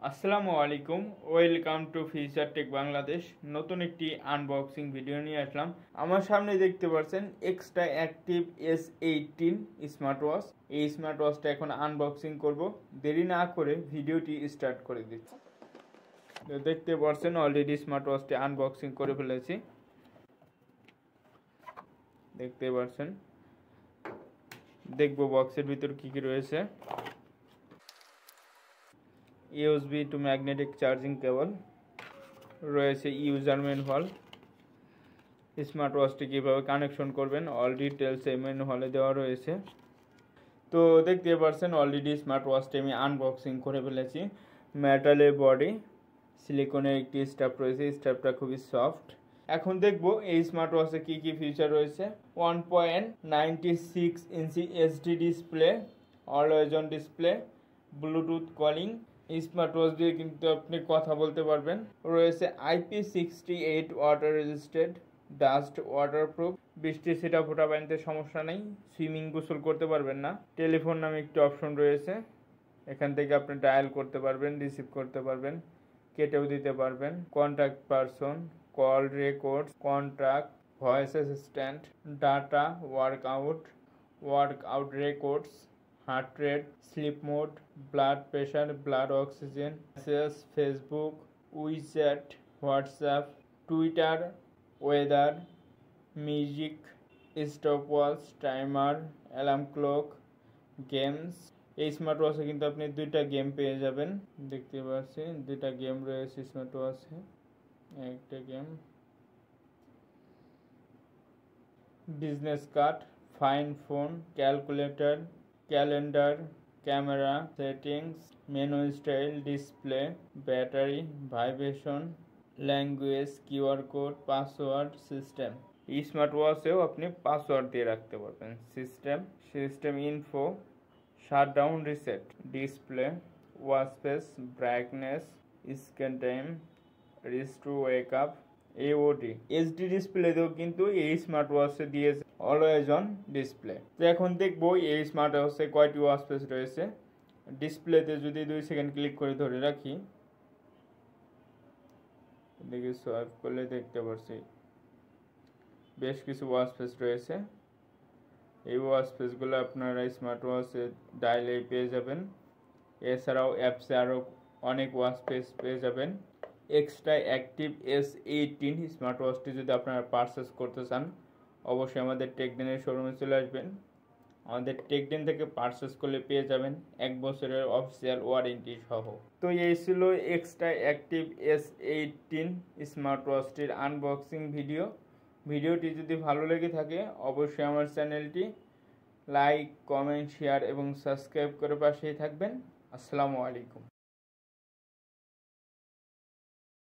আসসালামু আলাইকুম, welcome to future tech Bangladesh. নতুন একটি আনবক্সিং ভিডিও নিয়ে আসলাম। আমার সামনে দেখতে পাচ্ছেন extra active S18 smart watch. এই স্মার্ট ওয়াচটা এখন আনবক্সিং করব। দেরি না করে ভিডিওটি স্টার্ট করে দিচ্ছি। তো দেখতে পাচ্ছেন অলরেডি স্মার্ট ওয়াচটি আনবক্সিং করে ফেলেছি। দেখতে পাচ্ছেন, দেখবো বক্সের ভিতর কি কি রয়েছে। USB to magnetic charging cable রয়েছে, ইউজার ম্যানুয়াল, স্মার্ট ওয়াচটি কীভাবে কানেকশন করবেন অল ডিটেলস এই ম্যানুয়ালে দেওয়া রয়েছে। তো দেখতে পাচ্ছেন অলরেডি স্মার্ট ওয়াচটি আমি আনবক্সিং করে ফেলেছি। মেটালের বডি, সিলিকনের একটি স্ট্র্যাপ রয়েছে, স্ট্র্যাপটা খুবই সফট। এখন দেখব এই স্মার্ট ওয়াচে কী কী ফিচার রয়েছে। 1.96 ইঞ্চি HD display, always on display, Bluetooth calling. Smart watch দিয়ে কিন্তু আপনি কথা বলতে পারবেন। রয়েছে IP68 water resisted, dust waterproof, বৃষ্টি ছিটা ফোটা পানিতে সমস্যা নেই, সুইমিং গোসল করতে পারবেন না। টেলিফোন নামে একটি অপশন রয়েছে, এখান থেকে আপনি ডায়াল করতে পারবেন, রিসিভ করতে পারবেন, কেটেও দিতে পারবেন। Contact person, call records, contact, voice assistant, data, workout records, heart rate, sleep mode, blood pressure, blood oxygen, message, Facebook, WeChat, WhatsApp, Twitter, weather, music, stopwatch, timer, alarm clock, games. এই smart ওয়াচে কিন্তু আপনি দুইটা game পেয়ে যাবেন। দেখতে পাচ্ছেন দুইটা game রয়েছে স্মার্ট ওয়াচে। একটা game business card, find phone, calculator, calendar, camera, settings, menu style, display, battery, vibration, language, QR code, password, system. এই স্মার্ট ওয়াচেও আপনি পাসওয়ার্ড দিয়ে রাখতে পারবেন। System info, shutdown reset, display, watch face, brightness, screen time, wrist wake up, AOD। HD ডিসপ্লেতেও কিন্তু এই smart ওয়াচে দিয়েছে অলওয়েজ অন ডিসপ্লে। তো এখন দেখবো এই স্মার্ট ওয়াচে কয়টি ওয়াচ ফেস রয়েছে। ডিসপ্লেতে যদি 2 সেকেন্ড ক্লিক করে ধরে রাখি, দেখি সোয়াইপ করলে দেখতে পাচ্ছি বেশ কিছু ওয়াচ ফেস রয়েছে। এই ওয়াচ ফেসগুলো আপনারা স্মার্ট ওয়াচে ডায়ালে পেয়ে যাবেন। এছাড়াও অ্যাপসে আরও অনেক ওয়াচ ফেস পেয়ে যাবেন। এক্সট্রা অ্যাক্টিভ S18 স্মার্ট ওয়াচটি যদি আপনারা পারচেস করতে চান, অবশ্যই আমাদের টেকদিনের শোরুমে চলে আসবেন। আমাদের টেকদিন থেকে পারচেস করলে পেয়ে যাবেন 1 বছরের অফিসিয়াল ওয়ারেন্টি সহ। তো এই ছিল এক্সট্রা অ্যাক্টিভ S18 স্মার্ট ওয়াচটির আনবক্সিং ভিডিও। ভিডিওটি যদি ভালো লেগে থাকে অবশ্যই আমার চ্যানেলটি লাইক, কমেন্ট, শেয়ার এবং সাবস্ক্রাইব করে পাশেই থাকবেন। আসসালামু আলাইকুম।